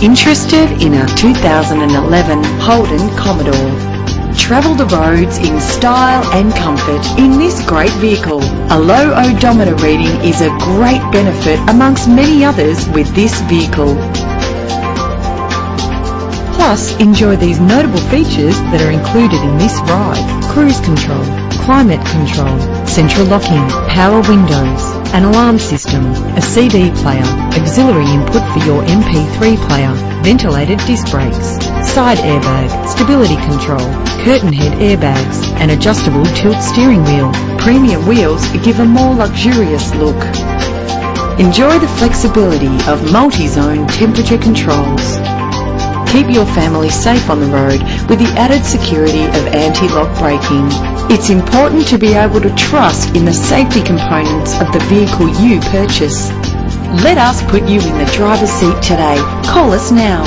Interested in our 2011 Holden Commodore? Travel the roads in style and comfort in this great vehicle. A low odometer reading is a great benefit amongst many others with this vehicle. Plus, enjoy these notable features that are included in this ride: cruise control, climate control, central locking, power windows, an alarm system, a CD player, auxiliary input for your MP3 player, ventilated disc brakes, side airbag, stability control, curtain head airbags, an adjustable tilt steering wheel. Premium wheels give a more luxurious look. Enjoy the flexibility of multi-zone temperature controls. Keep your family safe on the road with the added security of anti-lock braking. It's important to be able to trust in the safety components of the vehicle you purchase. Let us put you in the driver's seat today. Call us now.